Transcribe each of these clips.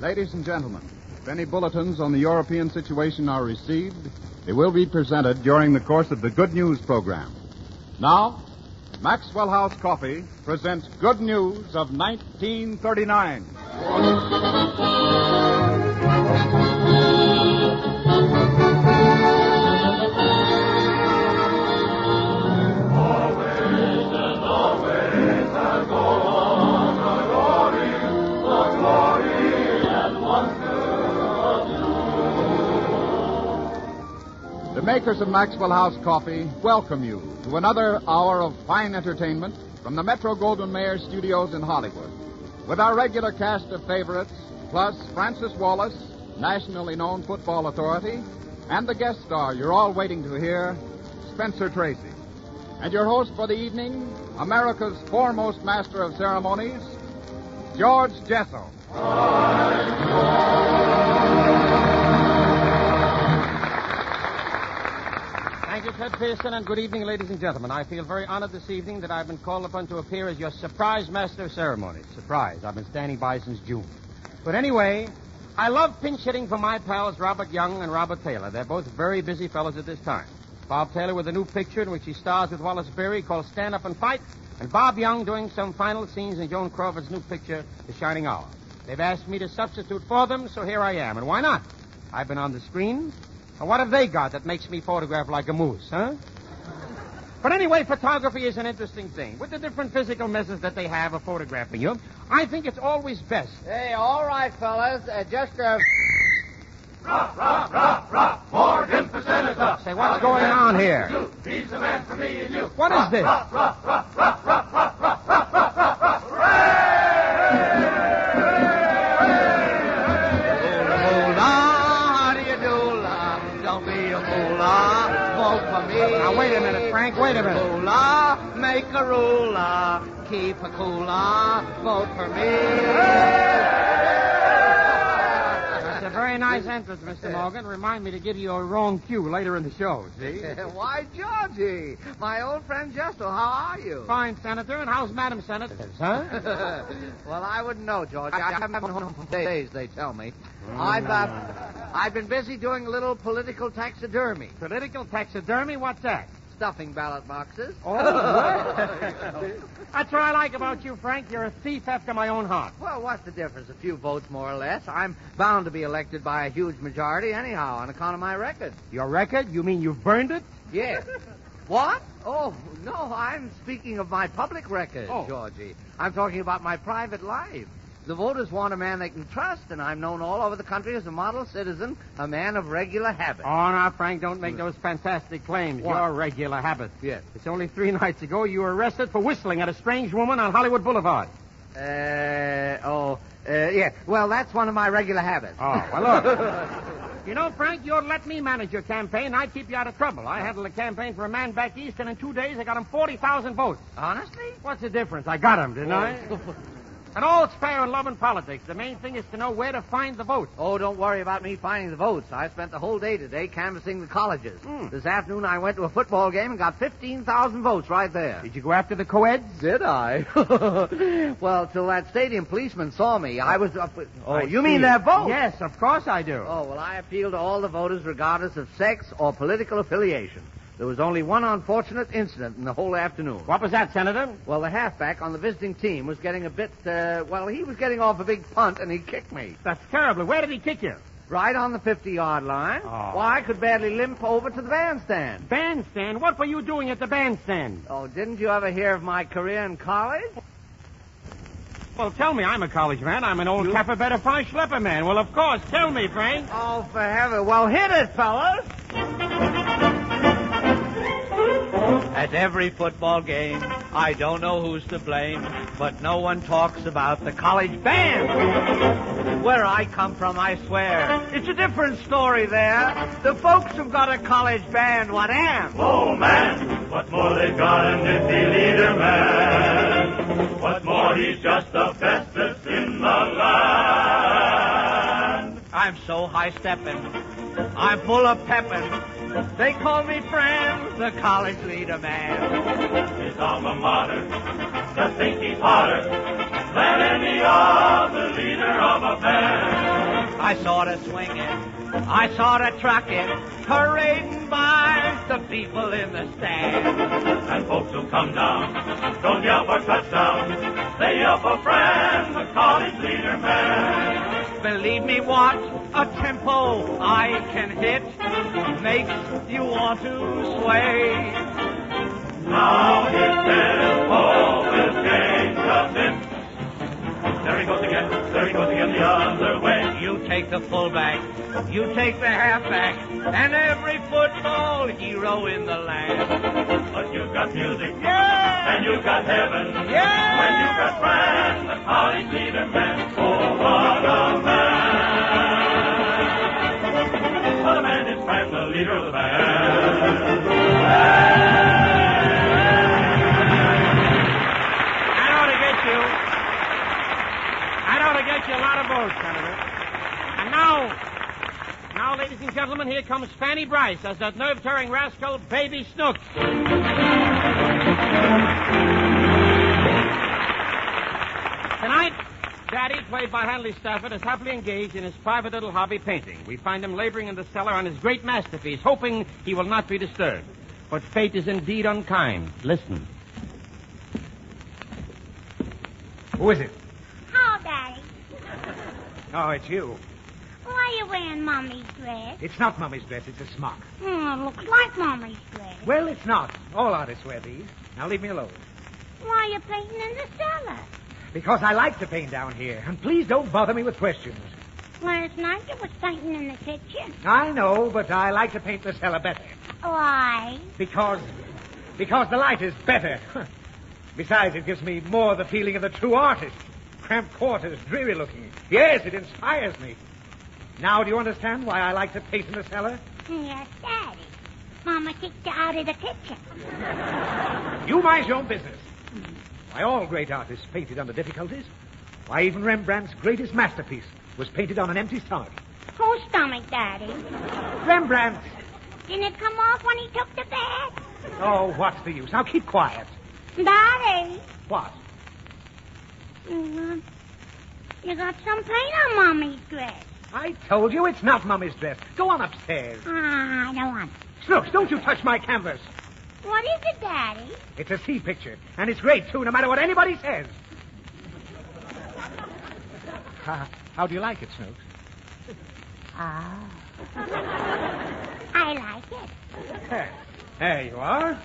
Ladies and gentlemen, if any bulletins on the European situation are received, they will be presented during the course of the Good News program. Now, Maxwell House Coffee presents Good News of 1939. The makers of Maxwell House Coffee welcome you to another hour of fine entertainment from the Metro-Goldwyn-Mayer studios in Hollywood. With our regular cast of favorites, plus Francis Wallace, nationally known football authority, and the guest star you're all waiting to hear, Spencer Tracy. And your host for the evening, America's foremost master of ceremonies, George Jessel. Thank you, Ted Pearson, and good evening, ladies and gentlemen. I feel very honored this evening that I've been called upon to appear as your surprise master of ceremonies. Surprise. I've been standing by since June. But anyway, I love pinch hitting for my pals Robert Young and Robert Taylor. They're both very busy fellows at this time. Bob Taylor with a new picture in which he stars with Wallace Beery called Stand Up and Fight, and Bob Young doing some final scenes in Joan Crawford's new picture, The Shining Hour. They've asked me to substitute for them, so here I am. And why not? I've been on the screen. And what have they got that makes me photograph like a moose, huh? But anyway, photography is an interesting thing. With the different physical methods that they have of photographing you, I think it's always best. Hey, all right, fellas. Just Rock, more impulse up. Say, what's going on here? He's the man for me and you. What is this? Rock. Now, wait a minute, Frank, wait a minute. Moolah, make a ruler, keep a cooler, vote for me. That's a very nice entrance, Mr. Morgan. Remind me to give you a wrong cue later in the show, see? Why, Georgie, my old friend Jessel, how are you? Fine, Senator. And how's Madam Senator, huh? Well, I wouldn't know, Georgie. I haven't been home for days, they tell me. I've been busy doing a little political taxidermy. Political taxidermy? What's that? Stuffing ballot boxes. Oh, what? That's what I like about you, Frank. You're a thief after my own heart. Well, what's the difference? A few votes, more or less. I'm bound to be elected by a huge majority anyhow, on account of my record. Your record? You mean you've burned it? Yes. What? Oh, no, I'm speaking of my public record, Georgie. I'm talking about my private life. The voters want a man they can trust, and I'm known all over the country as a model citizen, a man of regular habits. Oh, now, Frank, don't make those fantastic claims. What? Your regular habits. Yes. It's only 3 nights ago you were arrested for whistling at a strange woman on Hollywood Boulevard. Yeah. Well, that's one of my regular habits. Oh, well, look. You know, Frank, you'd let me manage your campaign. I'd keep you out of trouble. I handled a campaign for a man back east, and in 2 days I got him 40,000 votes. Honestly? What's the difference? I got him, didn't I? And all's fair in love and politics. The main thing is to know where to find the votes. Oh, don't worry about me finding the votes. I spent the whole day today canvassing the colleges. This afternoon I went to a football game and got 15,000 votes right there. Did you go after the co-eds? Did I? Well, till that stadium policeman saw me, I was up with... Oh, you mean their vote? Yes, of course I do. Oh, well, I appeal to all the voters regardless of sex or political affiliation. There was only one unfortunate incident in the whole afternoon. What was that, Senator? Well, the halfback on the visiting team was getting a bit, he was getting off a big punt, and he kicked me. That's terrible. Where did he kick you? Right on the 50-yard line. Oh. Why, I could barely limp over to the bandstand. Bandstand? What were you doing at the bandstand? Oh, didn't you ever hear of my career in college? Well, tell me. I'm a college man. I'm an old Kappa Beta Phi Schlepper man. Well, of course. Tell me, Frank. Oh, for heaven. Well, hit it, fellas. At every football game, I don't know who's to blame, but no one talks about the college band. Where I come from, I swear, it's a different story there. The folks who've got a college band, what am? Oh, man, what more they've got a nifty leader, man. What more, he's just the bestest in the land. I'm so high-stepping. I'm full of peppin'. They call me friends, the college leader man. His alma mater, to think he's hotter than any other leader of a band. I saw her swinging, I saw her trucking, parading by the people in the stand. And folks who come down don't yell for touchdown. They yell for friend, the college leader man. Believe me, what a tempo I can hit makes you want to sway. Now his tempo will gain the fifth. There he goes again the other way. You take the fullback, you take the halfback, and every football hero in the land. But you've got music, Yeah! and you've got heaven. Yeah! When you've got friends, the college leader man. Oh, what a man! What a man is Fran, the leader of the band. That ought to get you a lot of votes, Senator. And now, ladies and gentlemen, here comes Fanny Bryce as that nerve-tearing rascal, Baby Snooks. Tonight, Daddy, played by Hanley Stafford, is happily engaged in his private little hobby, painting. We find him laboring in the cellar on his great masterpiece, hoping he will not be disturbed. But fate is indeed unkind. Listen. Who is it? Oh, Daddy. Oh, it's you. Why are you wearing Mommy's dress? It's not Mummy's dress, it's a smock. It looks like Mommy's dress. Well, it's not. All artists wear these. Now leave me alone. Why are you painting in the cellar? Because I like to paint down here. And please don't bother me with questions. Last night you was painting in the kitchen. I know, but I like to paint the cellar better. Why? Because the light is better. Besides, it gives me more the feeling of the true artist. Cramped quarters, dreary looking. Yes, it inspires me. Now, do you understand why I like to paint in the cellar? Yes, Daddy. Mama kicked you out of the kitchen. You mind your own business. Why, all great artists painted under difficulties. Why, even Rembrandt's greatest masterpiece was painted on an empty stomach. Whose stomach, Daddy? Rembrandt's. Didn't it come off when he took the bed? Oh, what's the use? Now keep quiet. Daddy. What? You got some paint on Mommy's dress. I told you it's not Mummy's dress. Go on upstairs. I don't want it. Snooks, don't you touch my canvas. What is it, Daddy? It's a sea picture, and it's great, too, no matter what anybody says. How do you like it, Snooks? I like it. There you are.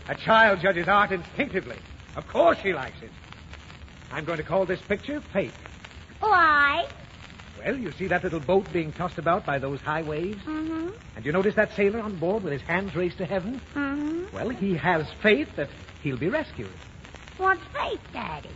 A child judges art instinctively. Of course she likes it. I'm going to call this picture Fate. Why? Well, you see that little boat being tossed about by those high waves? Mm-hmm. And you notice that sailor on board with his hands raised to heaven? Mm-hmm. Well, he has faith that he'll be rescued. What's fate, Daddy?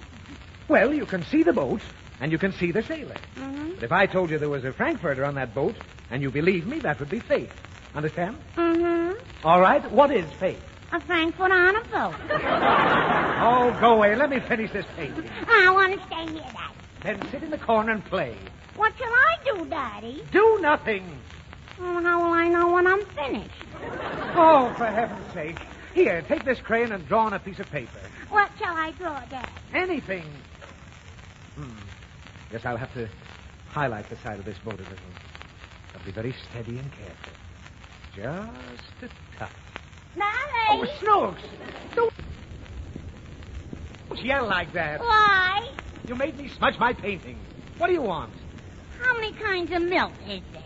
Well, you can see the boat, and you can see the sailor. Mm-hmm. But if I told you there was a Frankfurter on that boat, and you believed me, that would be faith. Understand? Mm-hmm. All right, what is faith? A Frankfurt on a boat. Oh, go away. Let me finish this painting. I want to stay here, Daddy. Then sit in the corner and play. What shall I do, Daddy? Do nothing. Well, how will I know when I'm finished? Oh, for heaven's sake. Here, take this crayon and draw on a piece of paper. What shall I draw, Dad? Anything. Guess I'll have to highlight the side of this boat a little. I'll be very steady and careful. Just a touch. Daddy! Oh, Snooks! Don't yell like that. Why? You made me smudge my painting. What do you want? How many kinds of milk is there?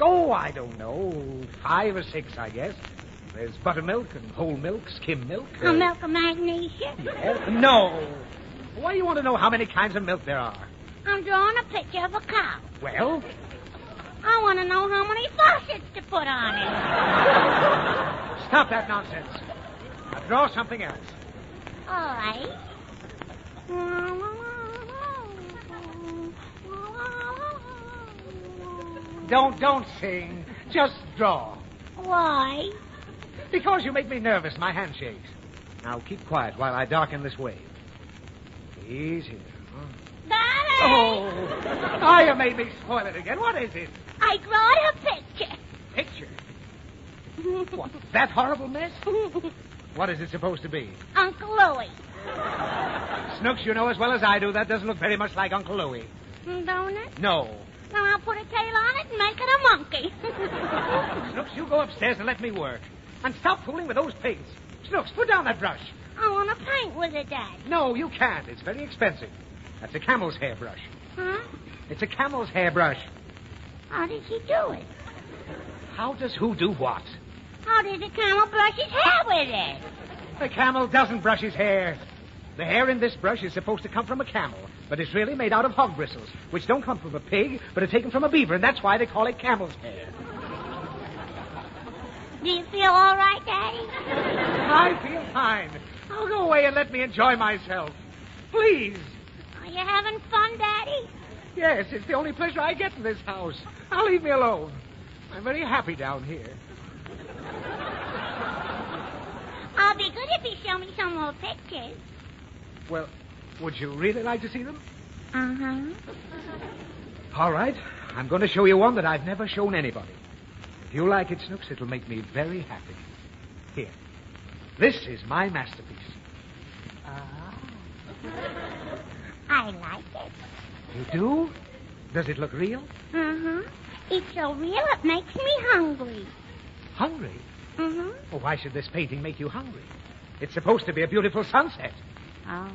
Oh, I don't know. 5 or 6, I guess. There's buttermilk and whole milk, skim milk. A milk of magnesia? No. Why do you want to know how many kinds of milk there are? I'm drawing a picture of a cow. Well? I want to know how many faucets to put on it. Stop that nonsense. Now draw something else. All right. Don't sing. Just draw. Why? Because you make me nervous. My hand shakes. Now keep quiet while I darken this wave. Easy. Daddy! Oh, you made me spoil it again. What is it? I drawed a picture. Picture? What, that horrible mess? What is it supposed to be? Uncle Louie. Snooks, you know as well as I do, that doesn't look very much like Uncle Louie. Don't it? No. Now, I'll put a tail on it and make it a monkey. Snooks, you go upstairs and let me work. And stop fooling with those paints. Snooks, put down that brush. I want to paint with it, Dad. No, you can't. It's very expensive. That's a camel's hair brush. Huh? It's a camel's hair brush. How does he do it? How does who do what? How does a camel brush his hair with it? The camel doesn't brush his hair. The hair in this brush is supposed to come from a camel, but it's really made out of hog bristles, which don't come from a pig, but are taken from a beaver, and that's why they call it camel's hair. Do you feel all right, Daddy? I feel fine. I'll go away and let me enjoy myself. Please. Are you having fun, Daddy? Yes, it's the only pleasure I get in this house. Now leave me alone. I'm very happy down here. I'll be good if you show me some more pictures. Well, would you really like to see them? Uh-huh. All right. I'm going to show you one that I've never shown anybody. If you like it, Snooks, it'll make me very happy. Here. This is my masterpiece. I like it. You do? Does it look real? Uh-huh. It's so real it makes me hungry. Hungry? Uh-huh. Well, why should this painting make you hungry? It's supposed to be a beautiful sunset. Oh.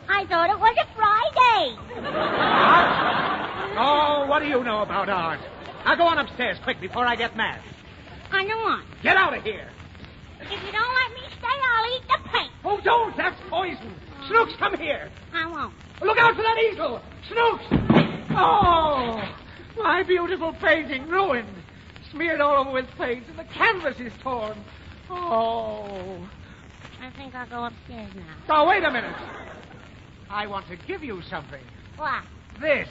I thought it was a Friday. Oh, what do you know about art? Now go on upstairs, quick, before I get mad. I don't want. Get out of here. If you don't let me stay, I'll eat the paint. Oh, don't. That's poison. Snooks, come here. I won't. Look out for that easel. Snooks. Oh, my beautiful painting ruined. Smeared all over with paint, and the canvas is torn. Oh. I think I'll go upstairs now. Oh, wait a minute. I want to give you something. What? This.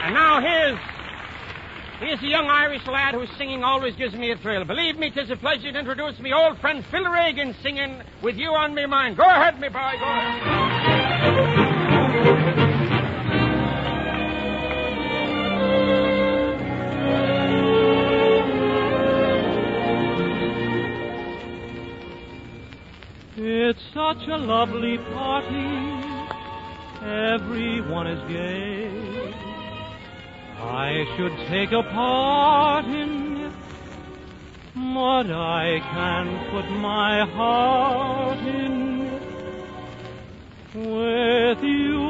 And now here's the young Irish lad whose singing always gives me a thrill. Believe me, 'tis a pleasure to introduce me old friend Phil Reagan singing With You on Me Mind. Go ahead, me boy, go ahead. It's such a lovely party, everyone is gay. I should take a part in it, but I can't put my heart in it. With you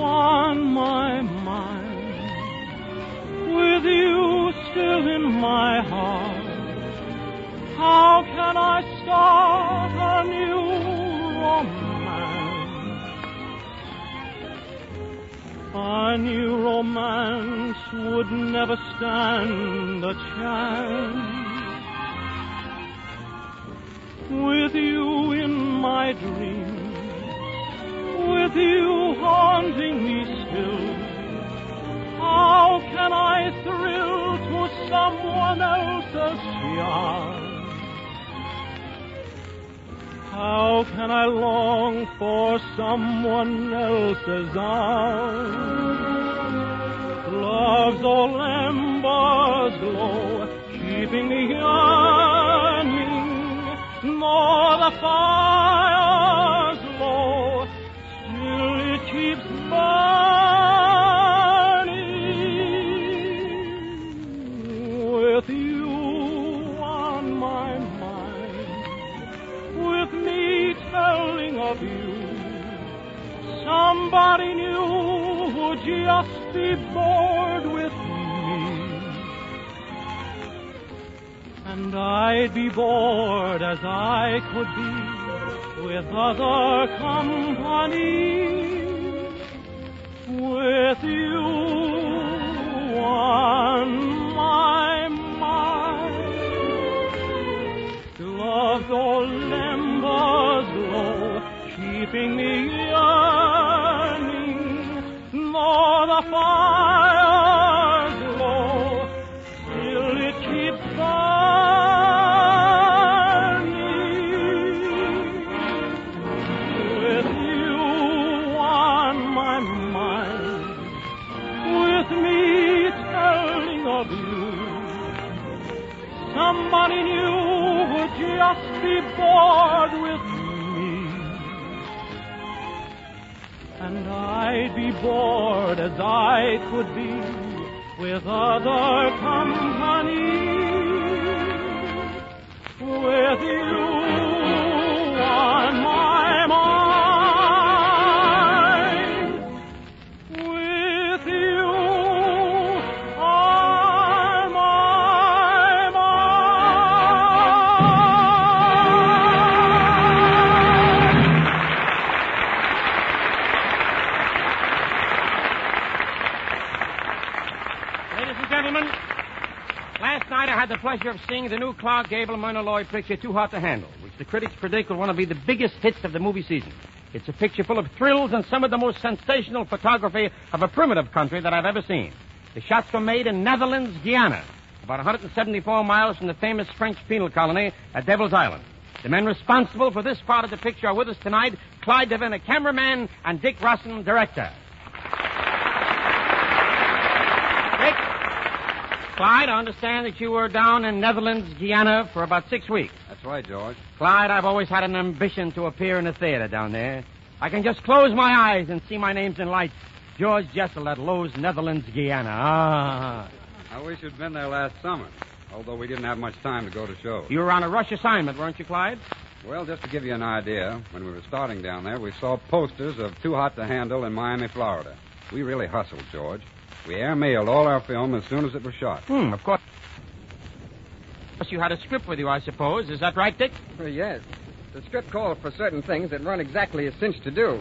on my mind, with you still in my heart, how can I start a new romance? A new romance would never stand a chance. With you in my dreams, with you haunting me still, how can I thrill to someone else's charm? How can I long for someone else's arms? Love's old embers glow, keeping me yearning. Nor the fire's low, still it keeps burning. With you on my mind, with me telling of you, somebody new would just be bored with me. And I'd be bored as I could be with other company. With you on my mind, love's old embers glow, keeping me yearning. Nor the fire's low, still it keeps burning. With you on my mind, with me telling of you, somebody new just be bored with me. And I'd be bored as I could be with other company. With you on my mind. With you on my mind. Ladies and gentlemen, last night I had the pleasure of seeing the new Clark Gable Myrna Loy picture, Too Hot to Handle, which the critics predict will one of be the biggest hits of the movie season. It's a picture full of thrills and some of the most sensational photography of a primitive country that I've ever seen. The shots were made in Netherlands, Guyana, about 174 miles from the famous French penal colony at Devil's Island. The men responsible for this part of the picture are with us tonight, Clyde Devine, a cameraman, and Dick Rosson, director. Dick, Clyde, I understand that you were down in Netherlands, Guyana, for about 6 weeks. That's right, George. Clyde, I've always had an ambition to appear in a theater down there. I can just close my eyes and see my names in lights. George Jessel at Lowe's, Netherlands, Guyana. Ah. I wish you'd been there last summer, although we didn't have much time to go to shows. You were on a rush assignment, weren't you, Clyde? Well, just to give you an idea, when we were starting down there, we saw posters of Too Hot to Handle in Miami, Florida. We really hustled, George. We airmailed all our film as soon as it was shot. Of course. You had a script with you, I suppose. Is that right, Dick? Well, yes. The script called for certain things that weren't exactly a cinch to do.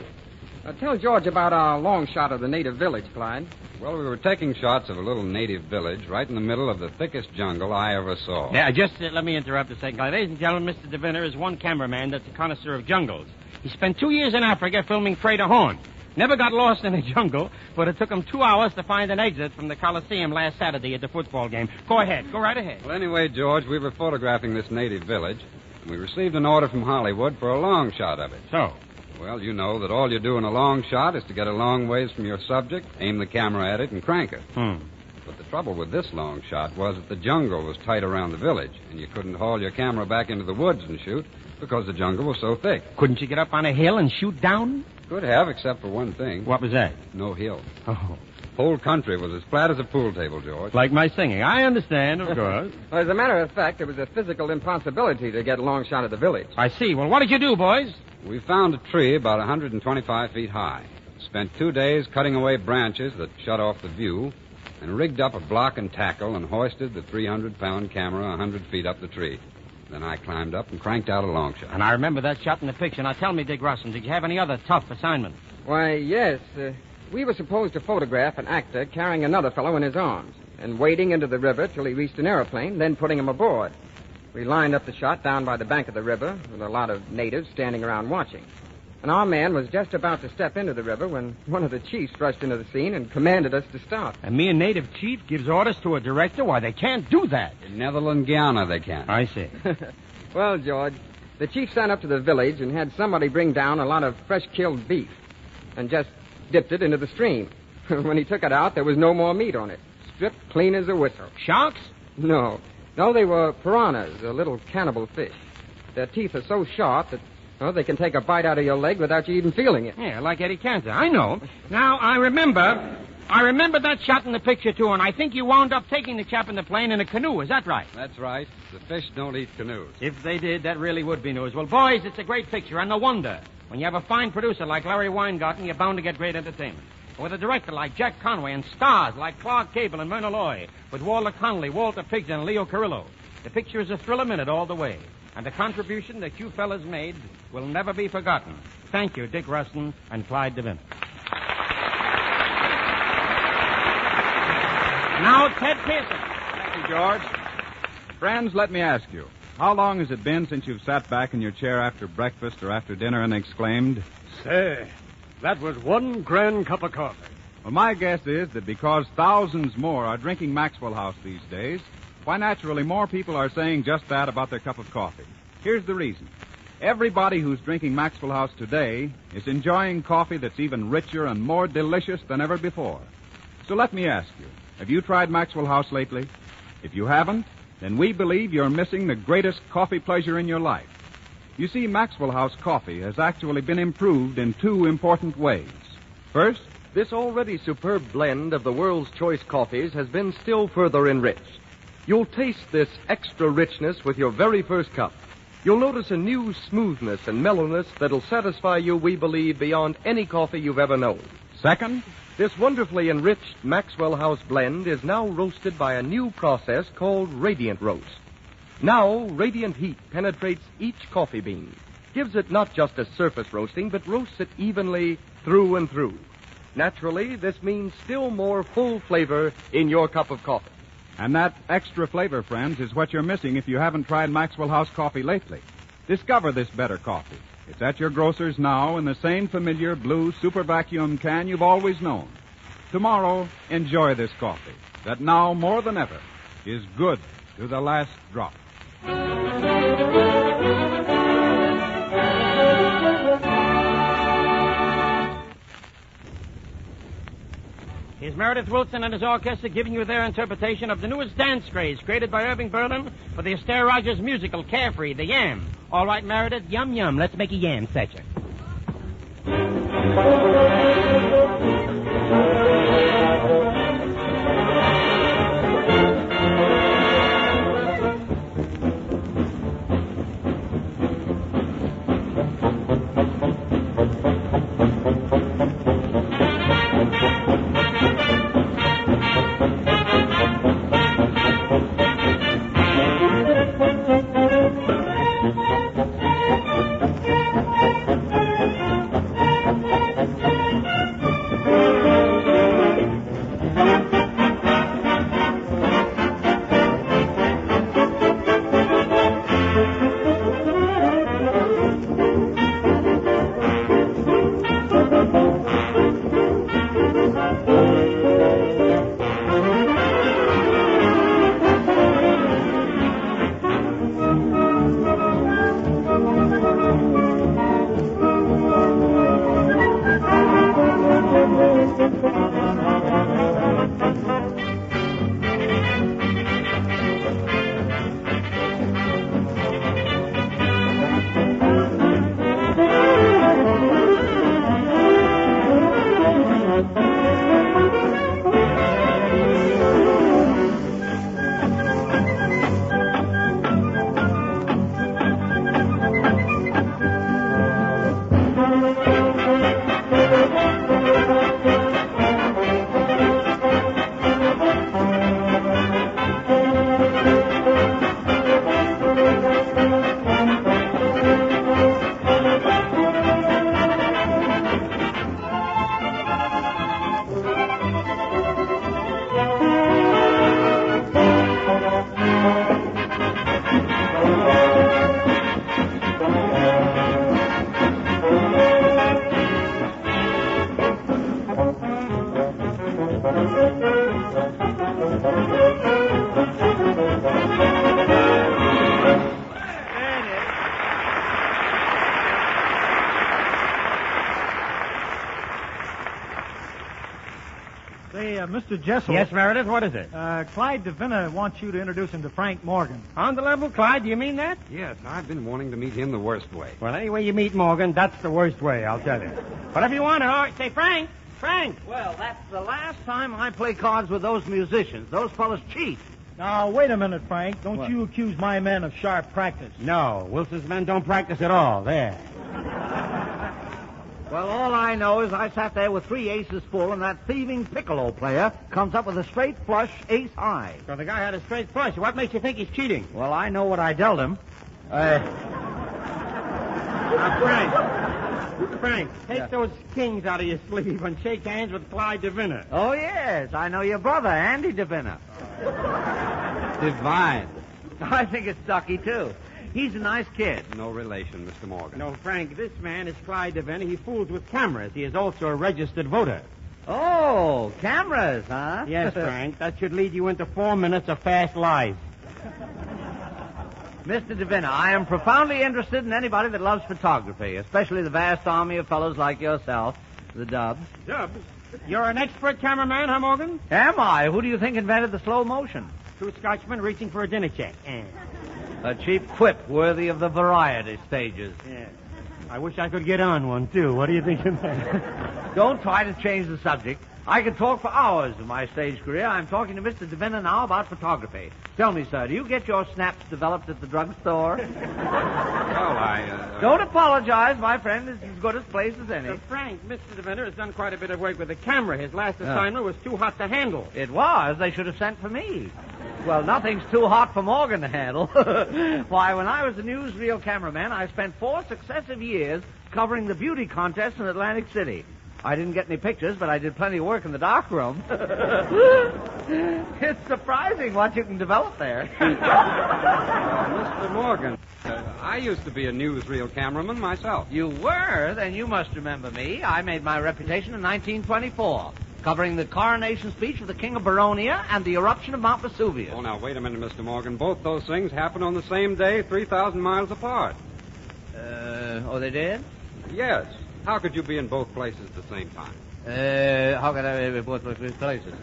Tell George about our long shot of the native village, Clyde. Well, we were taking shots of a little native village right in the middle of the thickest jungle I ever saw. Yeah, just let me interrupt a second, Clyde. Ladies and gentlemen, Mr. Devine is one cameraman that's a connoisseur of jungles. He spent 2 years in Africa filming Prey to Horn. Never got lost in a jungle, but it took him 2 hours to find an exit from the Coliseum last Saturday at the football game. Go ahead. Go right ahead. Well, anyway, George, we were photographing this native village, and we received an order from Hollywood for a long shot of it. So? Well, you know that all you do in a long shot is to get a long ways from your subject, aim the camera at it, and crank it. But the trouble with this long shot was that the jungle was tight around the village, and you couldn't haul your camera back into the woods and shoot because the jungle was so thick. Couldn't you get up on a hill and shoot down? Could have, except for one thing. What was that? No hill. Oh. Whole country was as flat as a pool table, George. Like my singing. I understand, of course. Well, as a matter of fact, it was a physical impossibility to get a long shot of the village. I see. Well, what did you do, boys? We found a tree about 125 feet high. Spent 2 days cutting away branches that shut off the view, and rigged up a block and tackle and hoisted the 300-pound camera 100 feet up the tree. Then I climbed up and cranked out a long shot. And I remember that shot in the picture. Now, tell me, Dick Rosson, did you have any other tough assignments? Why, yes. We were supposed to photograph an actor carrying another fellow in his arms and wading into the river till he reached an airplane, then putting him aboard. We lined up the shot down by the bank of the river with a lot of natives standing around watching. And our man was just about to step into the river when one of the chiefs rushed into the scene and commanded us to stop. A mere native chief gives orders to a director? Why, they can't do that. In Netherlands, Guyana, they can. I see. Well, George, the chief sent up to the village and had somebody bring down a lot of fresh-killed beef and just dipped it into the stream. When he took it out, there was no more meat on it. Stripped clean as a whistle. Sharks? No, they were piranhas, a little cannibal fish. Their teeth are so sharp that, well, they can take a bite out of your leg without you even feeling it. Yeah, like Eddie Cantor. I know. Now, I remember that shot in the picture, too, and I think you wound up taking the chap in the plane in a canoe. Is that right? That's right. The fish don't eat canoes. If they did, that really would be news. Well, boys, it's a great picture, and no wonder. When you have a fine producer like Larry Weingarten, you're bound to get great entertainment. With a director like Jack Conway and stars like Clark Gable and Myrna Loy, with Walter Connolly, Walter Pigson, and Leo Carrillo. The picture is a thrill-a-minute all the way. And the contribution that you fellas made will never be forgotten. Thank you, Dick Rosson and Clyde Devine. Now, Ted Pearson. Thank you, George. Friends, let me ask you, how long has it been since you've sat back in your chair after breakfast or after dinner and exclaimed, Say, that was one grand cup of coffee. Well, my guess is that because thousands more are drinking Maxwell House these days, why, naturally, more people are saying just that about their cup of coffee. Here's the reason. Everybody who's drinking Maxwell House today is enjoying coffee that's even richer and more delicious than ever before. So let me ask you, have you tried Maxwell House lately? If you haven't, then we believe you're missing the greatest coffee pleasure in your life. You see, Maxwell House coffee has actually been improved in two important ways. First, this already superb blend of the world's choice coffees has been still further enriched. You'll taste this extra richness with your very first cup. You'll notice a new smoothness and mellowness that'll satisfy you, we believe, beyond any coffee you've ever known. second, This wonderfully enriched Maxwell House blend is now roasted by a new process called radiant roast. Now, radiant heat penetrates each coffee bean, gives it not just a surface roasting, but roasts it evenly through and through. Naturally, this means still more full flavor in your cup of coffee. and that extra flavor, friends, is what you're missing if you haven't tried Maxwell House coffee lately. Discover this better coffee. It's at your grocer's now in the same familiar blue super vacuum can you've always known. Tomorrow, enjoy this coffee that now more than ever is good to the last drop. Here's Meredith Wilson and his orchestra giving you their interpretation of the newest dance craze created by Irving Berlin for the Astaire Rogers musical, Carefree, the Yam. All right, Meredith, yum, yum. Let's make a yam session. Mr. Jessel. Yes, Meredith, what is it? Clyde DeVinna wants you to introduce him to Frank Morgan. On the level, Clyde, do you mean that? Yes, I've been wanting to meet him the worst way. Well, any way you meet Morgan, that's the worst way, I'll tell you. Whatever you want, all right. Say, Frank! Frank! Well, that's the last time I play cards with those musicians. Those fellas cheat. Now, wait a minute, Frank. Don't What? you accuse my men of sharp practice. No, Wilson's men don't practice at all. There. Well, all I know is I sat there with 3 aces full, and that thieving piccolo player comes up with a straight flush ace high. So the guy had a straight flush. What makes you think he's cheating? Well, I know what I dealt him. Frank, take those kings out of your sleeve and shake hands with Clyde DeVinna. Oh, yes. I know your brother, Andy DeVinna. Divine. I think it's Ducky, too. He's a nice kid. No relation, Mr. Morgan. No, Frank, this man is Clyde DeVinna. He fools with cameras. He is also a registered voter. Oh, cameras, huh? Yes, Frank. That should lead you into 4 minutes of fast lies. Mr. DeVinna, I am profoundly interested in anybody that loves photography, especially the vast army of fellows like yourself, the Dubs. Dubs? You're an expert cameraman, huh, Morgan? Am I? Who do you think invented the slow motion? Two Scotchmen reaching for a dinner check. A cheap quip worthy of the variety stages. Yeah. I wish I could get on one, too. What do you think of that? Don't try to change the subject. I could talk for hours of my stage career. I'm talking to Mr. DeVinna now about photography. Tell me, sir, do you get your snaps developed at the drugstore? Don't apologize. My friend is as good a place as any. Frank, Mr. DeVinna has done quite a bit of work with the camera. His last assignment was too hot to handle. It was. They should have sent for me. Well, nothing's too hot for Morgan to handle. Why, when I was a newsreel cameraman, I spent 4 successive years covering the beauty contest in Atlantic City. I didn't get any pictures, but I did plenty of work in the darkroom. It's surprising what you can develop there. Mr. Morgan, I used to be a newsreel cameraman myself. You were? Then you must remember me. I made my reputation in 1924, covering the coronation speech of the King of Baronia and the eruption of Mount Vesuvius. Oh, now, wait a minute, Mr. Morgan. Both those things happened on the same day, 3,000 miles apart. Oh, they did? Yes. How could you be in both places at the same time? How could I be in both places?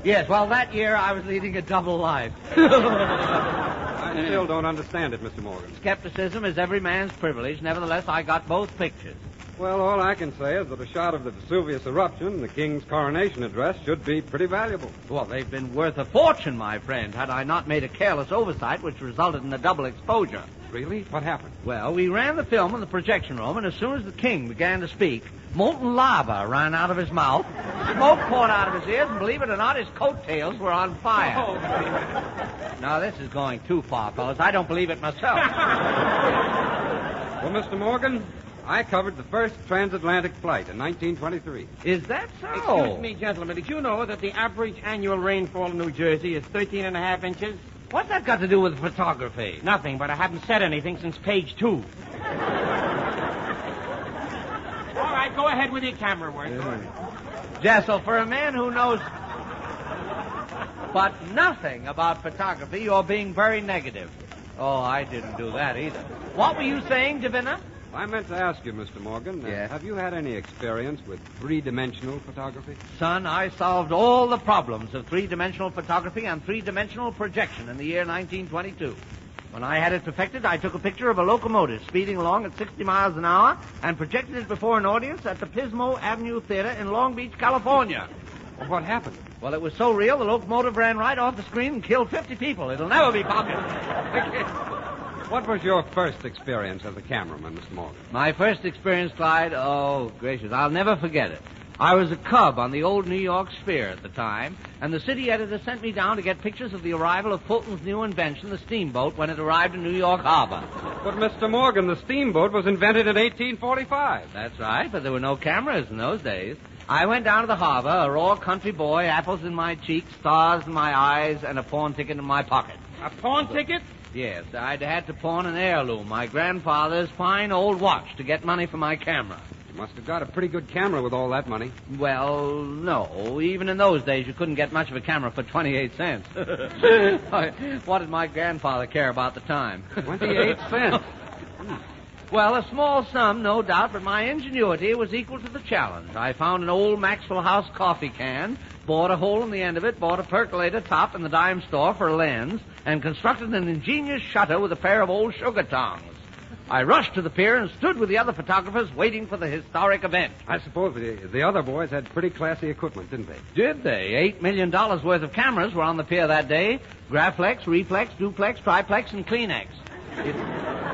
Yes, well, that year I was leading a double life. I still don't understand it, Mr. Morgan. Skepticism is every man's privilege. Nevertheless, I got both pictures. Well, all I can say is that a shot of the Vesuvius eruption and the King's coronation address should be pretty valuable. Well, they've been worth a fortune, my friend, had I not made a careless oversight which resulted in a double exposure. Really? What happened? Well, we ran the film in the projection room, and as soon as the king began to speak, molten lava ran out of his mouth, smoke poured out of his ears, and believe it or not, his coattails were on fire. Oh. Now, this is going too far, fellas. I don't believe it myself. Well, Mr. Morgan, I covered the first transatlantic flight in 1923. Is that so? Excuse me, gentlemen. Did you know that the average annual rainfall in New Jersey is 13.5 inches? What's that got to do with photography? Nothing, but I haven't said anything since page 2. All right, go ahead with your camera work. Jessel, for a man who knows but nothing about photography, you're being very negative. Oh, I didn't do that either. What were you saying, DeVinna? I meant to ask you, Mr. Morgan, have you had any experience with three-dimensional photography? Son, I solved all the problems of three-dimensional photography and three-dimensional projection in the year 1922. When I had it perfected, I took a picture of a locomotive speeding along at 60 miles an hour and projected it before an audience at the Pismo Avenue Theater in Long Beach, California. Well, what happened? Well, it was so real, the locomotive ran right off the screen and killed 50 people. It'll never be popular. What was your first experience as a cameraman, Mr. Morgan? My first experience, Clyde, oh, gracious, I'll never forget it. I was a cub on the old New York Sphere at the time, and the city editor sent me down to get pictures of the arrival of Fulton's new invention, the steamboat, when it arrived in New York Harbor. But, Mr. Morgan, the steamboat was invented in 1845. That's right, but there were no cameras in those days. I went down to the harbor, a raw country boy, apples in my cheeks, stars in my eyes, and a pawn ticket in my pocket. A pawn ticket? Yes, I'd had to pawn an heirloom, my grandfather's fine old watch, to get money for my camera. You must have got a pretty good camera with all that money. Well, no. Even in those days, you couldn't get much of a camera for 28 cents. What did my grandfather care about the time? 28 cents? Well, a small sum, no doubt, but my ingenuity was equal to the challenge. I found an old Maxwell House coffee can, bored a hole in the end of it, bought a percolator top in the dime store for a lens, and constructed an ingenious shutter with a pair of old sugar tongs. I rushed to the pier and stood with the other photographers waiting for the historic event. I suppose the other boys had pretty classy equipment, didn't they? Did they? $8 million worth of cameras were on the pier that day. Graflex, reflex, duplex, triplex, and Kleenex.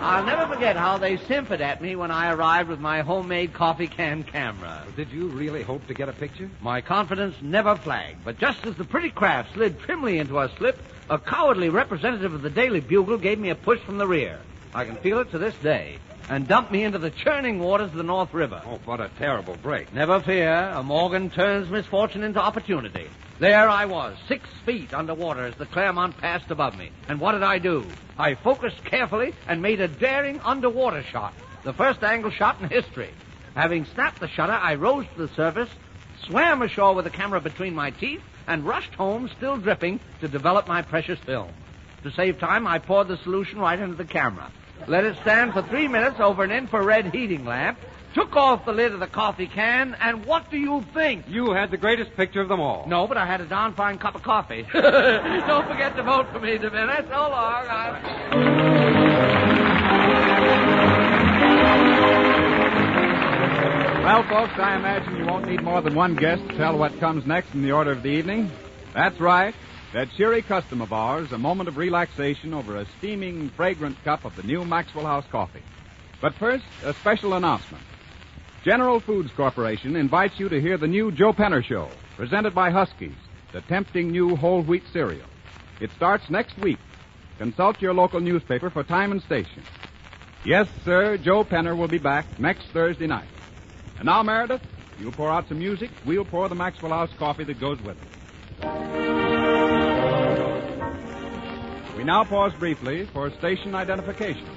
I'll never forget how they simpered at me when I arrived with my homemade coffee can camera. Well, did you really hope to get a picture? My confidence never flagged, but just as the pretty craft slid trimly into a slip, a cowardly representative of the Daily Bugle gave me a push from the rear. I can feel it to this day, and dumped me into the churning waters of the North River. Oh, what a terrible break. Never fear. A Morgan turns misfortune into opportunity. There I was, 6 feet underwater as the Claremont passed above me. And what did I do? I focused carefully and made a daring underwater shot, the first angle shot in history. Having snapped the shutter, I rose to the surface, swam ashore with the camera between my teeth, and rushed home, still dripping, to develop my precious film. To save time, I poured the solution right into the camera. Let it stand for 3 minutes over an infrared heating lamp, took off the lid of the coffee can, and what do you think? You had the greatest picture of them all. No, but I had a darn fine cup of coffee. Don't forget to vote for me, DeVinna. So long. Well, folks, I imagine you won't need more than one guess to tell what comes next in the order of the evening. That's right. That cheery custom of ours, a moment of relaxation over a steaming, fragrant cup of the new Maxwell House coffee. But first, a special announcement. General Foods Corporation invites you to hear the new Joe Penner Show, presented by Huskies, the tempting new whole wheat cereal. It starts next week. Consult your local newspaper for time and station. Yes, sir, Joe Penner will be back next Thursday night. And now, Meredith, you pour out some music. We'll pour the Maxwell House coffee that goes with it. We now pause briefly for station identification.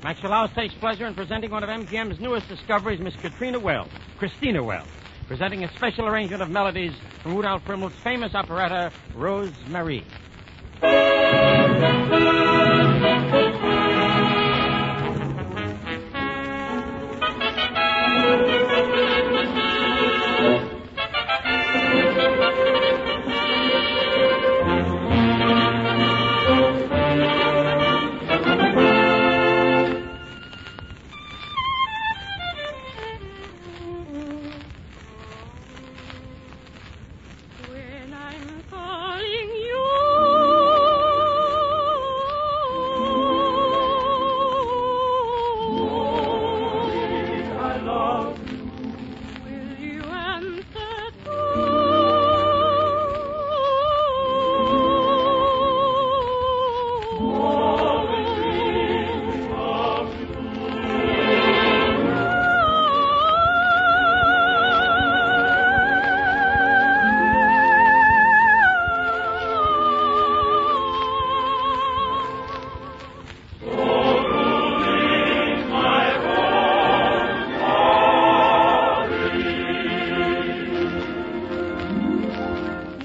Maxwell House takes pleasure in presenting one of MGM's newest discoveries, Miss Christina Wells, presenting a special arrangement of melodies from Rudolph Primmel's famous operetta, Rose Marie. When I'm calling you, I love you. will you answer Always dream of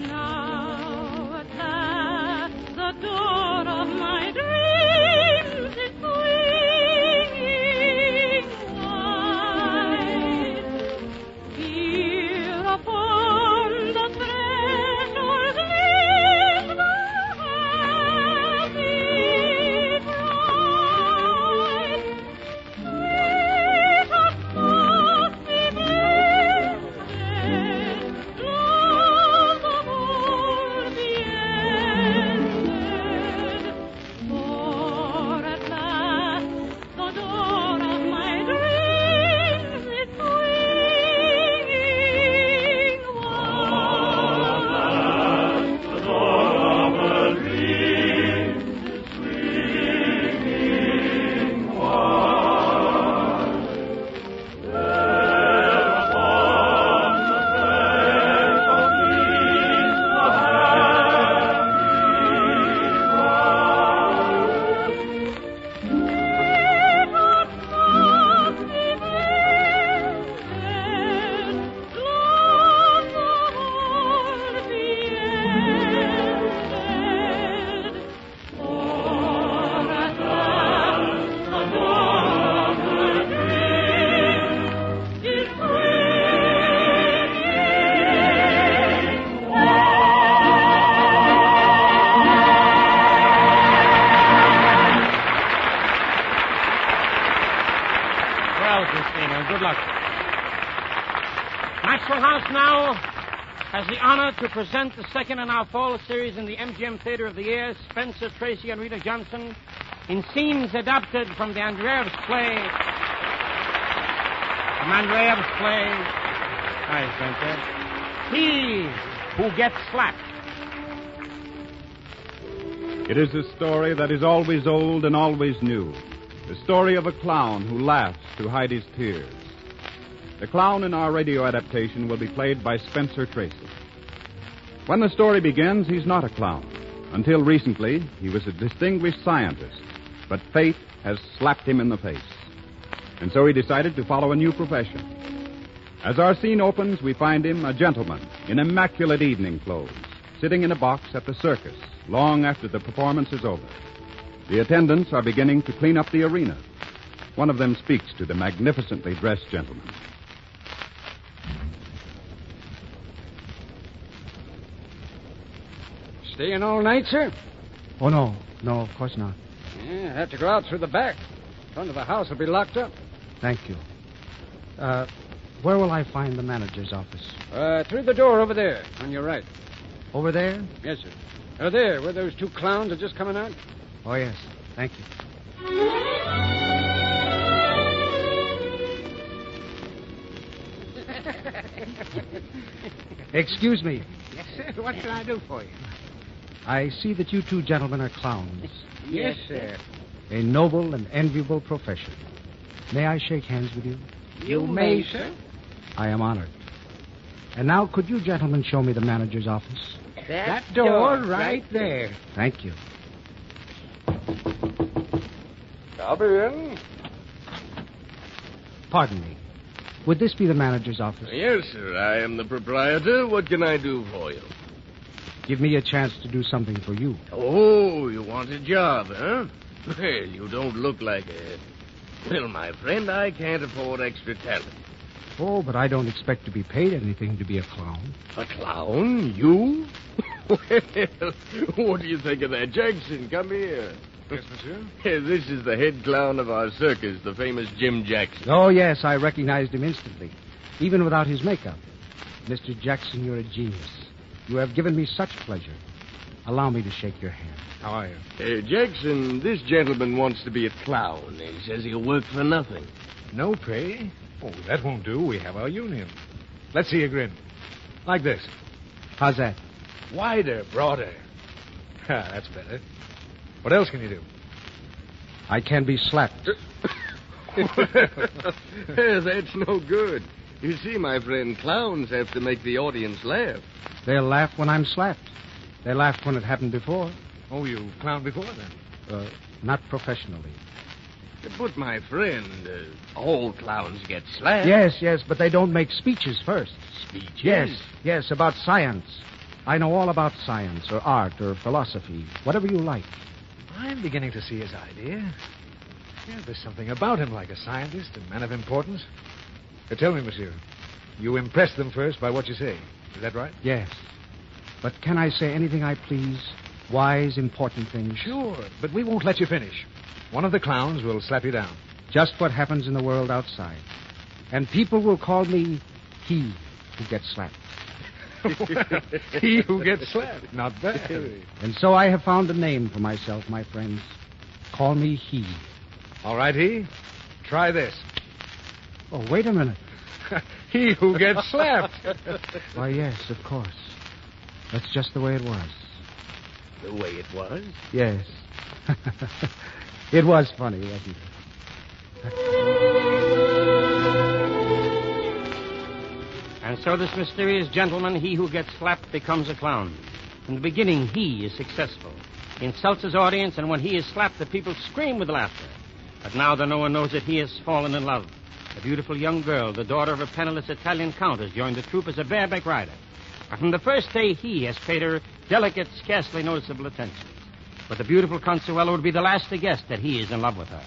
Now at last the door of my dreams is swinging wide. Here upon the threshold lives the happy bride. Sweet of softly blessed, love of all the ended. For at last the door of my dreams is swinging wide. the door of a dream is swinging wide. There upon the threshold leaves the Well, Christina, good luck. Maxwell House now has the honor to present the second in our fall series in the MGM Theater of the Year, Spencer Tracy and Rita Johnson, in scenes adapted from the Andreev's play. From Andreev's play. Hi, Spencer. He Who Gets Slapped. It is a story that is always old and always new. The story of a clown who laughs to hide his tears. The clown in our radio adaptation will be played by Spencer Tracy. When the story begins, he's not a clown. Until recently, he was a distinguished scientist. But fate has slapped him in the face. And so he decided to follow a new profession. As our scene opens, we find him a gentleman in immaculate evening clothes, sitting in a box at the circus long after the performance is over. The attendants are beginning to clean up the arena. One of them speaks to the magnificently dressed gentleman. Staying all night, sir? Oh, no. No, of course not. Yeah, have to go out through the back. Front of the house will be locked up. Thank you. Where will I find the manager's office? Through the door over there, on your right. Over there? Yes, sir. There, where those two clowns are just coming out. Oh, yes. Thank you. Excuse me. Yes, sir. What can I do for you? I see that you two gentlemen are clowns. Yes, sir. A noble and enviable profession. May I shake hands with you? You may, sir. I am honored. And now, could you gentlemen show me the manager's office? That door right there. Thank you. Come in. Pardon me. Would this be the manager's office? Yes, sir. I am the proprietor. What can I do for you? Give me a chance to do something for you. Oh, you want a job, huh? Well, you don't look like a... Well, my friend, I can't afford extra talent. Oh, but I don't expect to be paid anything to be a clown. A clown? You? Well, what do you think of that? Jackson, come here. Yes, monsieur? This is the head clown of our circus, the famous Jim Jackson. Oh, yes, I recognized him instantly, even without his makeup. Mr. Jackson, you're a genius. You have given me such pleasure. Allow me to shake your hand. How are you? Jackson, this gentleman wants to be a clown. He says he'll work for nothing. No pay? Oh, that won't do. We have our union. Let's see you grin. Like this. How's that? Wider, broader. That's better. What else can you do? I can be slapped. That's no good. You see, my friend, clowns have to make the audience laugh. They'll laugh when I'm slapped. They laughed when it happened before. Oh, you clowned before then? Not professionally. But, my friend, all clowns get slapped. Yes, but they don't make speeches first. Speeches? Yes, about science. I know all about science or art or philosophy, whatever you like. I'm beginning to see his idea. Yeah, there's something about him like a scientist and man of importance. Tell me, monsieur, you impress them first by what you say. Is that right? Yes. But can I say anything I please? Wise, important things? Sure, but we won't let you finish. One of the clowns will slap you down. Just what happens in the world outside. And people will call me he who gets slapped. He who gets slapped. Not bad. And so I have found a name for myself, my friends. Call me he. All right, he. Try this. Oh, wait a minute. He who gets slapped. Why, yes, of course. That's just the way it was. The way it was? Yes. It was funny, wasn't it? And so this mysterious gentleman, he who gets slapped, becomes a clown. From the beginning, he is successful. He insults his audience, and when he is slapped, the people scream with laughter. But now that no one knows it, he has fallen in love. A beautiful young girl, the daughter of a penniless Italian count, has joined the troupe as a bareback rider. And from the first day, he has paid her delicate, scarcely noticeable attentions. But the beautiful Consuelo would be the last to guess that he is in love with her.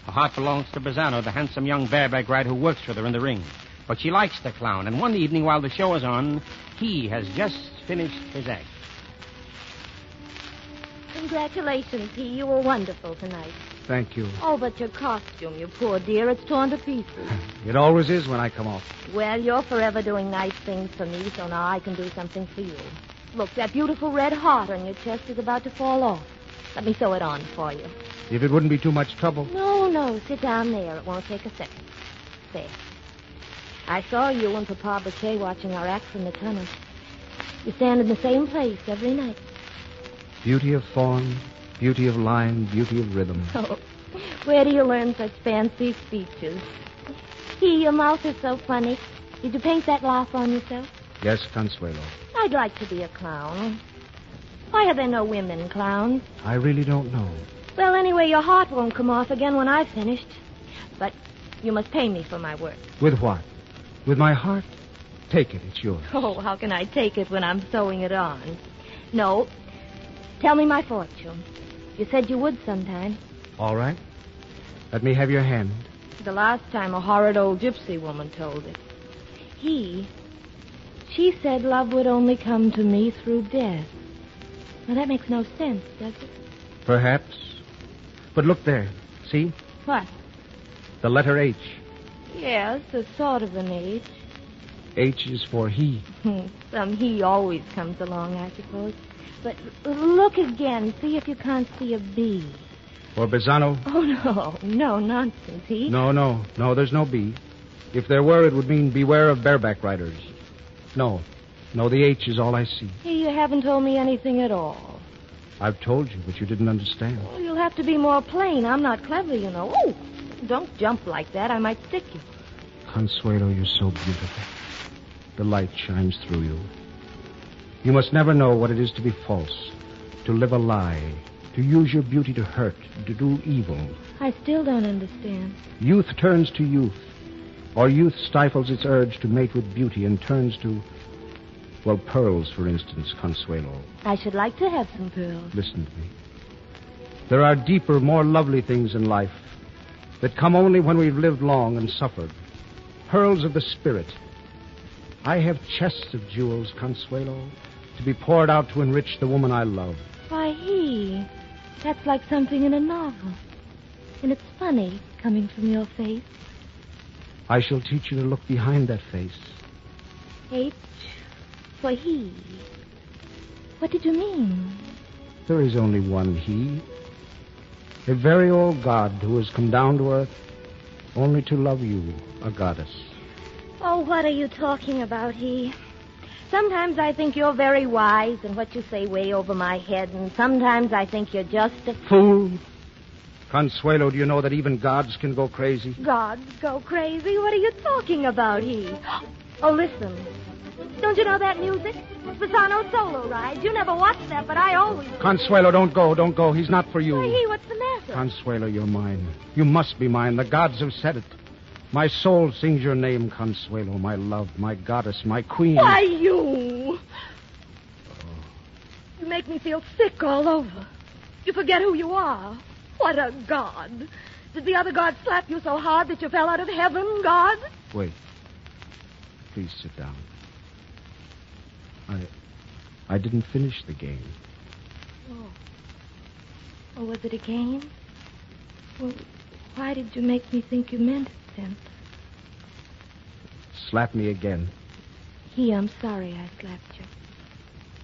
Her heart belongs to Bazzano, the handsome young bareback rider who works with her in the ring. But she likes the clown, and one evening while the show is on, he has just finished his act. Congratulations, P. You were wonderful tonight. Thank you. Oh, but your costume, you poor dear, it's torn to pieces. It always is when I come off. Well, you're forever doing nice things for me, so now I can do something for you. Look, that beautiful red heart on your chest is about to fall off. Let me sew it on for you. If it wouldn't be too much trouble. No, sit down there. It won't take a second. There. I saw you and Papa Boucher watching our act from the tunnel. You stand in the same place every night. Beauty of form, beauty of line, beauty of rhythm. Oh, where do you learn such fancy speeches? Your mouth is so funny. Did you paint that laugh on yourself? Yes, Consuelo. I'd like to be a clown. Why are there no women clowns? I really don't know. Well, anyway, your heart won't come off again when I've finished. But you must pay me for my work. With what? With my heart? Take it. It's yours. Oh, how can I take it when I'm sewing it on? No. Tell me my fortune. You said you would sometime. All right. Let me have your hand. The last time a horrid old gypsy woman told it. She said love would only come to me through death. Now, that makes no sense, does it? Perhaps. But look there. See? What? The letter H. Yes, a sort of an H. H is for he. Some he always comes along, I suppose. But look again. See if you can't see a B. For Bisano? Oh, no, nonsense. He? No, there's no B. If there were, it would mean beware of bareback riders. No, the H is all I see. Hey, you haven't told me anything at all. I've told you, but you didn't understand. Well, you'll have to be more plain. I'm not clever, you know. Oh, don't jump like that. I might stick you. Consuelo, you're so beautiful. The light shines through you. You must never know what it is to be false, to live a lie, to use your beauty to hurt, to do evil. I still don't understand. Youth turns to youth, or youth stifles its urge to mate with beauty and turns to, well, pearls, for instance, Consuelo. I should like to have some pearls. Listen to me. There are deeper, more lovely things in life that come only when we've lived long and suffered. Pearls of the spirit. I have chests of jewels, Consuelo, to be poured out to enrich the woman I love. Why, that's like something in a novel. And it's funny coming from your face. I shall teach you to look behind that face. H for he. What did you mean? There is only one he. A very old god who has come down to earth only to love you, a goddess. Oh, what are you talking about, he? Sometimes I think you're very wise and what you say way over my head, and sometimes I think you're just a... Fool! Consuelo, do you know that even gods can go crazy? Gods go crazy? What are you talking about, he? Oh, listen. Don't you know that music? Spasano's solo ride. You never watched that, but I always... Consuelo, don't go. He's not for you. Why, he, what's the matter? Consuelo, you're mine. You must be mine. The gods have said it. My soul sings your name, Consuelo, my love, my goddess, my queen. Why, you... You make me feel sick all over. You forget who you are. What a god. Did the other god slap you so hard that you fell out of heaven, God? Wait. Please sit down. I didn't finish the game. Oh, was it a game? Well, why did you make me think you meant it then? Slap me again. I'm sorry I slapped you.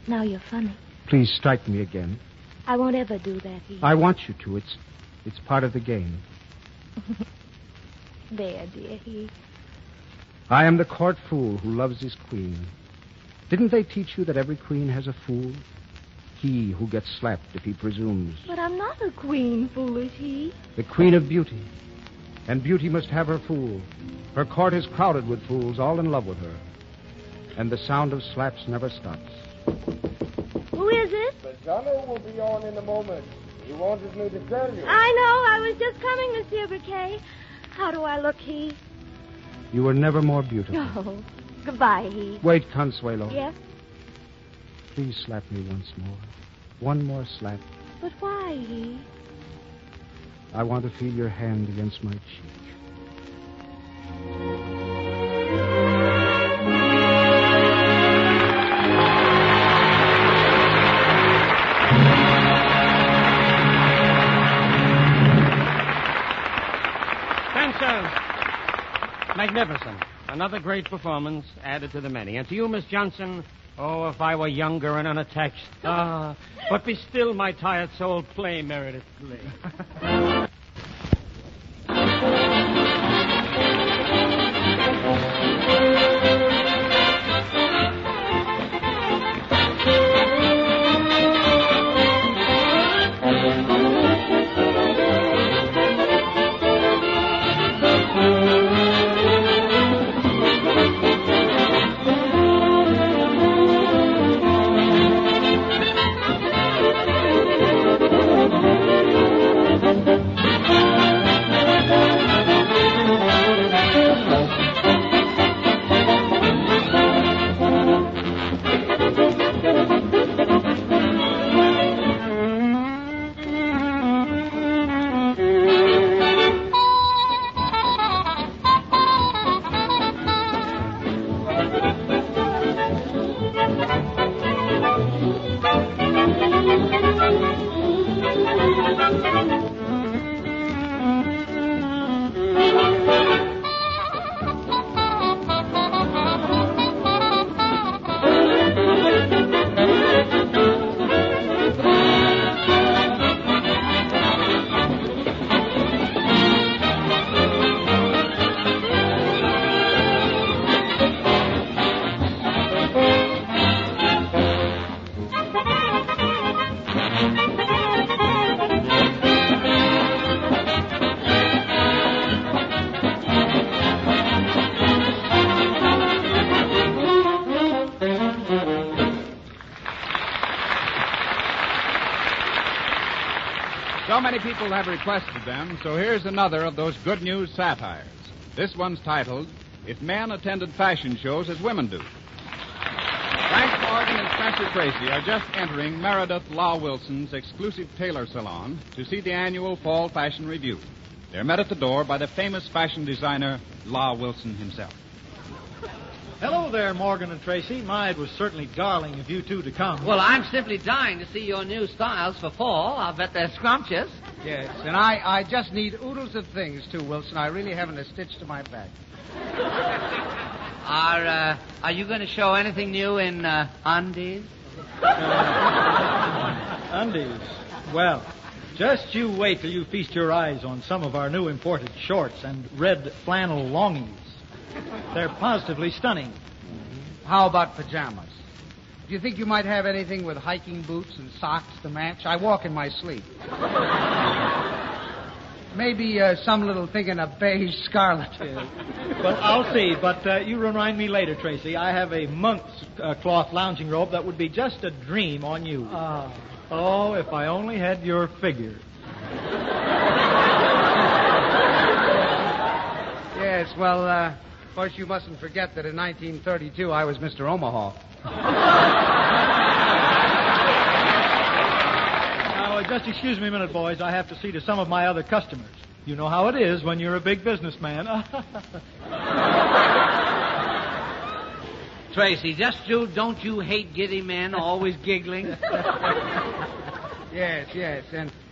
Now you're funny. Please strike me again. I won't ever do that, I want you to. It's part of the game. There, dear, I am the court fool who loves his queen. Didn't they teach you that every queen has a fool? He who gets slapped if he presumes. But I'm not a queen, foolish he. The queen of beauty. And beauty must have her fool. Her court is crowded with fools, all in love with her. And the sound of slaps never stops. Who is it? Bisano will be on in a moment. He wanted me to tell you. I know. I was just coming, Monsieur Briquet. How do I look, he? You were never more beautiful. Oh, goodbye, he. Wait, Consuelo. Yes? Please slap me once more. One more slap. But why, he? I want to feel your hand against my cheek. Magnificent. Another great performance added to the many. And to you, Miss Johnson, oh, if I were younger and unattached. But be still, my tired soul. Play, Meredith, play. So many people have requested them, so here's another of those good news satires. This one's titled, If Men Attended Fashion Shows as Women Do. Frank Morgan and Spencer Tracy are just entering Meredith Law Wilson's exclusive tailor salon to see the annual Fall Fashion Review. They're met at the door by the famous fashion designer, Law Wilson himself. Hello there, Morgan and Tracy. My, it was certainly darling of you two to come. Well, I'm simply dying to see your new styles for fall. I'll bet they're scrumptious. Yes, and I just need oodles of things, too, Wilson. I really haven't a stitch to my back. Are you going to show anything new in undies? Undies. Well, just you wait till you feast your eyes on some of our new imported shorts and red flannel longies. They're positively stunning. How about pajamas? Do you think you might have anything with hiking boots and socks to match? I walk in my sleep. Maybe some little thing in a beige scarlet. Well, I'll see, but you remind me later, Tracy. I have a monk's cloth lounging robe that would be just a dream on you. Oh, if I only had your figure. Yes, well, of course, you mustn't forget that in 1932 I was Mr. Omaha. Now, just excuse me a minute, boys. I have to see to some of my other customers. You know how it is when you're a big businessman. Tracy, don't you hate giddy men always giggling? Yes,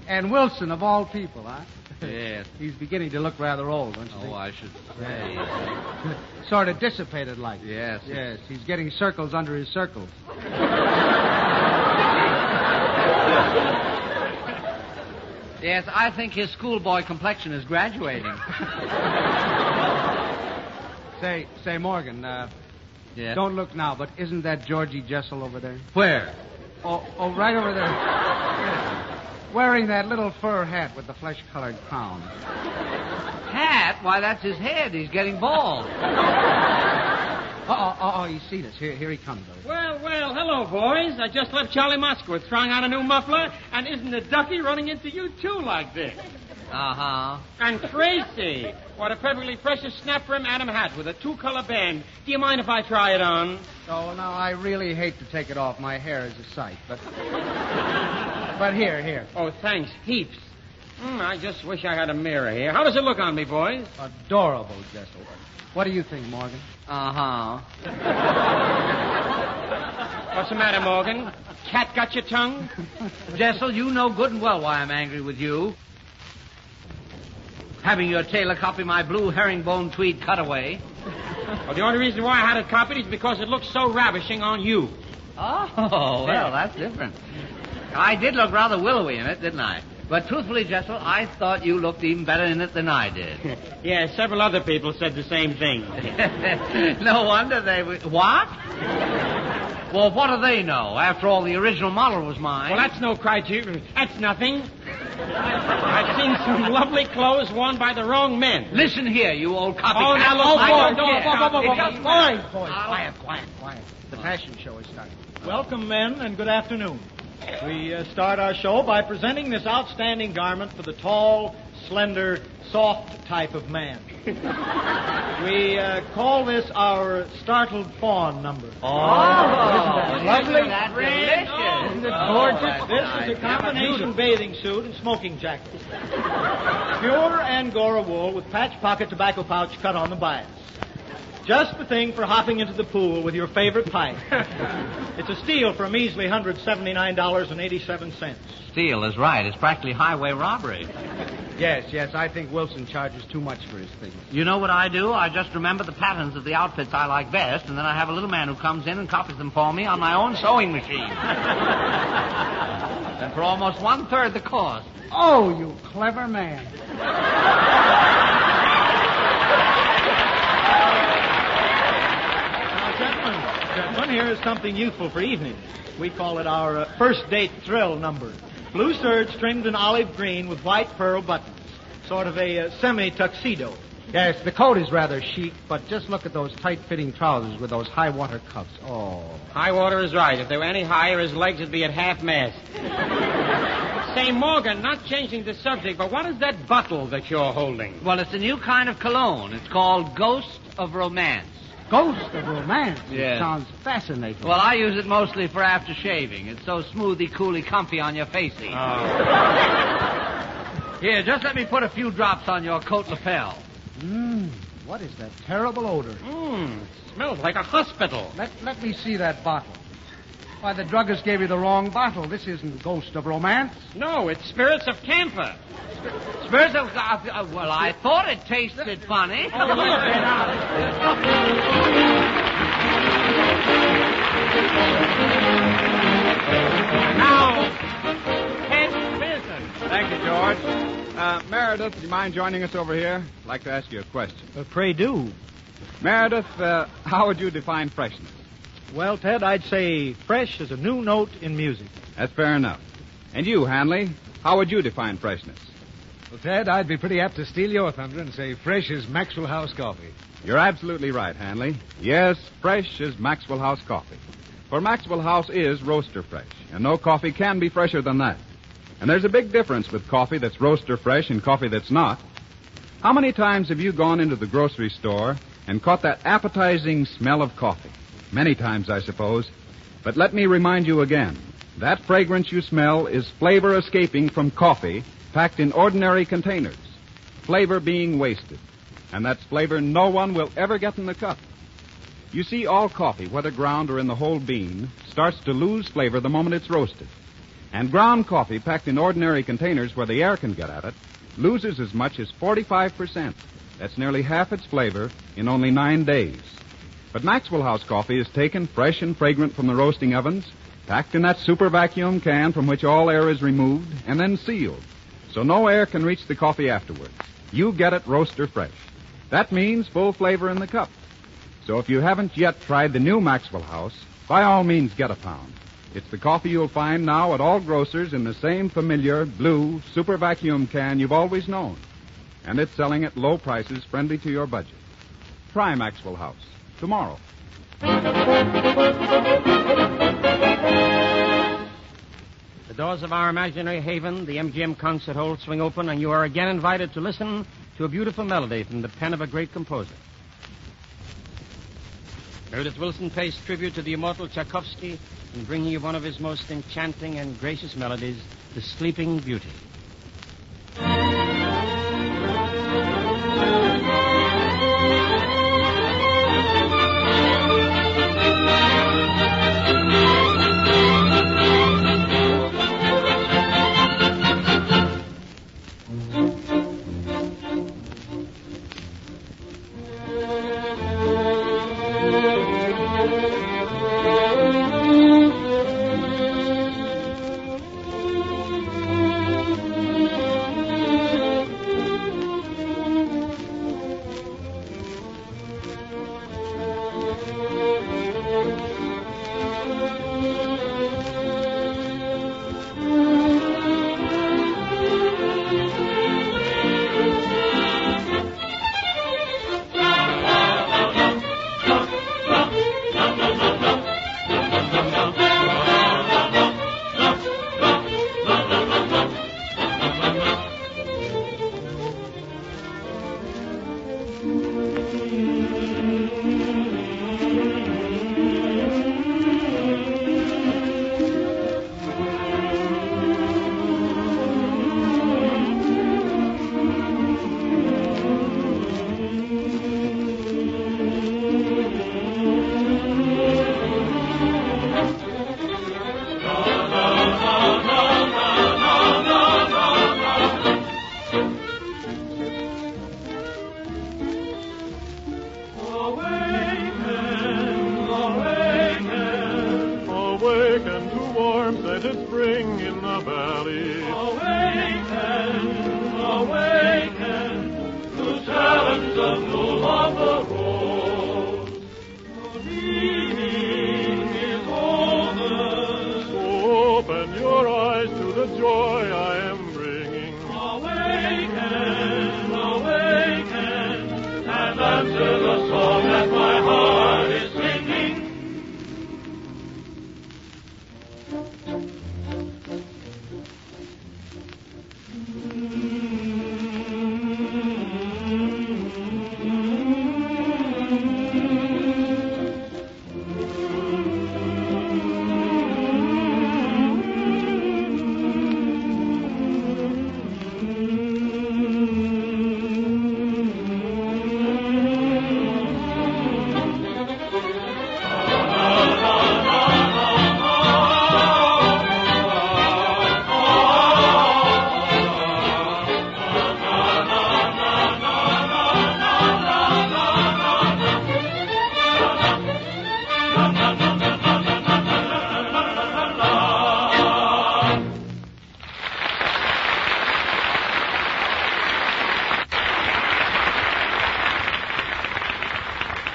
and Wilson of all people, huh? Yes. He's beginning to look rather old, don't you think? Oh, I should say. Sort of dissipated like. Yes. Yes, he's getting circles under his circles. Yes, I think his schoolboy complexion is graduating. Say, Morgan, Yeah. don't look now, but isn't that Georgie Jessel over there? Where? Oh, right over there. Yes. Wearing that little fur hat with the flesh-colored crown. Hat? Why, that's his head. He's getting bald. He's seen us. Here he comes. Well, hello, boys. I just left Charlie Moskowitz trying on a new muffler, and isn't the ducky running into you, too, like this? Uh-huh. And Tracy, what a perfectly precious snap-brim Adam hat with a two-color band. Do you mind if I try it on? Oh, no, I really hate to take it off. My hair is a sight, but here. Oh, thanks, heaps. I just wish I had a mirror here. How does it look on me, boys? Adorable, Jessel. What do you think, Morgan? Uh-huh. What's the matter, Morgan? Cat got your tongue? Jessel, you know good and well why I'm angry with you. Having your tailor copy my blue herringbone tweed cutaway. Well, the only reason why I had it copied is because it looks so ravishing on you. Oh, well, that's different. I did look rather willowy in it, didn't I? But truthfully, Jessel, I thought you looked even better in it than I did. Yeah, several other people said the same thing. No wonder they would... What? Well, what do they know? After all, the original model was mine. Well, that's no criterion. That's nothing. I've seen some lovely clothes worn by the wrong men. Listen here, you old copycat. Oh, now look, Quiet. The fashion show is starting. Welcome, men, and good afternoon. We start our show by presenting this outstanding garment for the tall, slender, soft type of man. We call this our startled fawn number. Oh, isn't that lovely? Isn't that delicious? Isn't it gorgeous? This is a combination bathing suit and smoking jacket. Pure Angora wool with patch pocket tobacco pouch cut on the bias. Just the thing for hopping into the pool with your favorite pipe. It's a steal for a measly $179.87. Steal is right. It's practically highway robbery. Yes, I think Wilson charges too much for his things. You know what I do? I just remember the patterns of the outfits I like best, and then I have a little man who comes in and copies them for me on my own sewing machine. And for almost 1/3 the cost. Oh, you clever man. Gentlemen, here is something youthful for evening. We call it our first date thrill number. Blue serge trimmed in olive green with white pearl buttons. Sort of a semi-tuxedo. Yes, the coat is rather chic, but just look at those tight-fitting trousers with those high-water cuffs. Oh. High water is right. If they were any higher, his legs would be at half-mast. Say, Morgan, not changing the subject, but what is that bottle that you're holding? Well, it's a new kind of cologne. It's called Ghost of Romance. Ghost of Romance? Yeah. It sounds fascinating. Well, I use it mostly for after shaving. It's so smoothly, coolly, comfy on your facey. Here, just let me put a few drops on your coat lapel. What is that terrible odor? It smells like a hospital. Let me see that bottle. Why, the druggist gave you the wrong bottle. This isn't Ghost of Romance. No, it's Spirits of Camphor. Spirits of... well, I thought it tasted funny. Now, Ted Pearson. Thank you, George. Meredith, do you mind joining us over here? I'd like to ask you a question. Pray do. Meredith, how would you define freshness? Well, Ted, I'd say fresh is a new note in music. That's fair enough. And you, Hanley, how would you define freshness? Well, Ted, I'd be pretty apt to steal your thunder and say fresh is Maxwell House coffee. You're absolutely right, Hanley. Yes, fresh is Maxwell House coffee. For Maxwell House is roaster fresh, and no coffee can be fresher than that. And there's a big difference with coffee that's roaster fresh and coffee that's not. How many times have you gone into the grocery store and caught that appetizing smell of coffee? Many times, I suppose. But let me remind you again, that fragrance you smell is flavor escaping from coffee packed in ordinary containers. Flavor being wasted. And that's flavor no one will ever get in the cup. You see, all coffee, whether ground or in the whole bean, starts to lose flavor the moment it's roasted. And ground coffee packed in ordinary containers where the air can get at it loses as much as 45%. That's nearly half its flavor in only 9 days. But Maxwell House coffee is taken fresh and fragrant from the roasting ovens, packed in that super vacuum can from which all air is removed, and then sealed, so no air can reach the coffee afterwards. You get it roaster fresh. That means full flavor in the cup. So if you haven't yet tried the new Maxwell House, by all means get a pound. It's the coffee you'll find now at all grocers in the same familiar blue super vacuum can you've always known. And it's selling at low prices friendly to your budget. Try Maxwell House tomorrow. The doors of our imaginary haven, the MGM concert hall, swing open, and you are again invited to listen to a beautiful melody from the pen of a great composer. Meredith Willson pays tribute to the immortal Tchaikovsky in bringing you one of his most enchanting and gracious melodies, The Sleeping Beauty.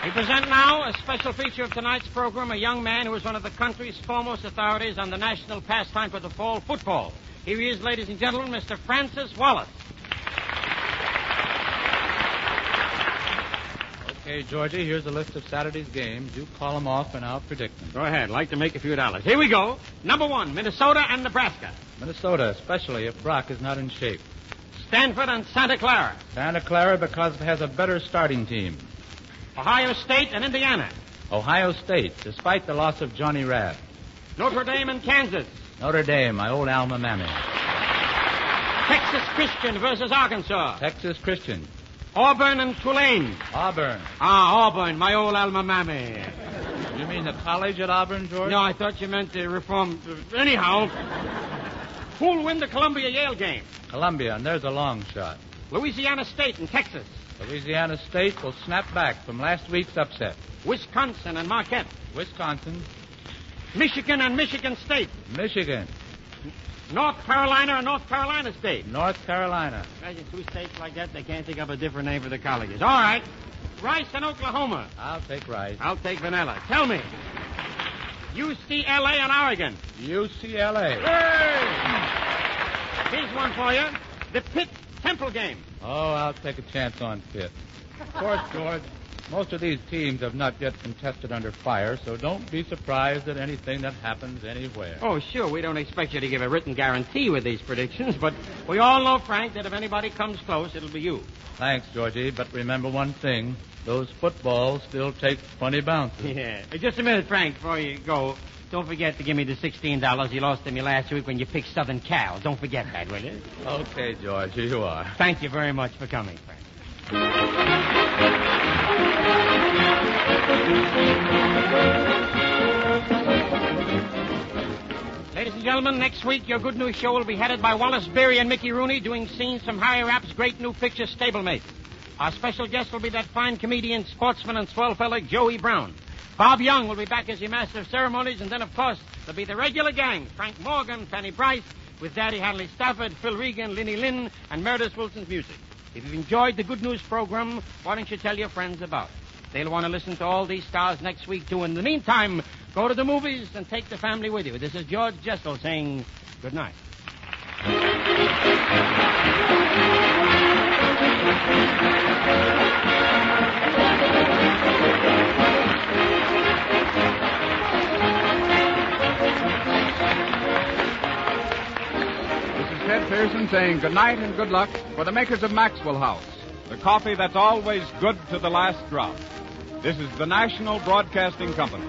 We present now a special feature of tonight's program, a young man who is one of the country's foremost authorities on the national pastime for the fall, football. Here he is, ladies and gentlemen, Mr. Francis Wallace. Okay, Georgie, here's a list of Saturday's games. You call them off, and I'll predict them. Go ahead. Like to make a few dollars. Here we go. Number 1, Minnesota and Nebraska. Minnesota, especially if Brock is not in shape. Stanford and Santa Clara. Santa Clara because it has a better starting team. Ohio State and Indiana. Ohio State, despite the loss of Johnny Rabb. Notre Dame and Kansas. Notre Dame, my old alma mater. Texas Christian versus Arkansas. Texas Christian. Auburn and Tulane. Auburn. Auburn, my old alma mater. You mean the college at Auburn, George? No, I thought you meant the reform. Anyhow, who'll win the Columbia-Yale game? Columbia, and there's a long shot. Louisiana State and Texas. Louisiana State will snap back from last week's upset. Wisconsin and Marquette. Wisconsin. Michigan and Michigan State. Michigan. North Carolina and North Carolina State. North Carolina. Imagine 2 states like that, they can't think of a different name for the colleges. All right. Rice and Oklahoma. I'll take Rice. I'll take vanilla. Tell me. UCLA and Oregon. UCLA. Hey! Here's one for you. The Pitt-Temple game. Oh, I'll take a chance on Pitt. Of course, George, most of these teams have not yet contested under fire, so don't be surprised at anything that happens anywhere. Oh, sure, we don't expect you to give a written guarantee with these predictions, but we all know, Frank, that if anybody comes close, it'll be you. Thanks, Georgie, but remember one thing. Those footballs still take funny bounces. Yeah. Just a minute, Frank, before you go. Don't forget to give me the $16 you lost to me last week when you picked Southern Cal. Don't forget that, will you? Okay, George, here you are. Thank you very much for coming, Frank. Ladies and gentlemen, next week your Good News Show will be headed by Wallace Beery and Mickey Rooney doing scenes from Harry Rapp's great new picture, Stablemate. Our special guest will be that fine comedian, sportsman, and swell fella, Joey Brown. Bob Young will be back as your master of ceremonies, and then, of course, there'll be the regular gang, Frank Morgan, Fanny Bryce, with Daddy Hadley Stafford, Phil Regan, Linny Lynn, and Meredith Wilson's music. If you've enjoyed the Good News program, why don't you tell your friends about it? They'll want to listen to all these stars next week, too. In the meantime, go to the movies and take the family with you. This is George Jessel saying good night. Ted Pearson saying good night and good luck for the makers of Maxwell House, the coffee that's always good to the last drop. This is the National Broadcasting Company.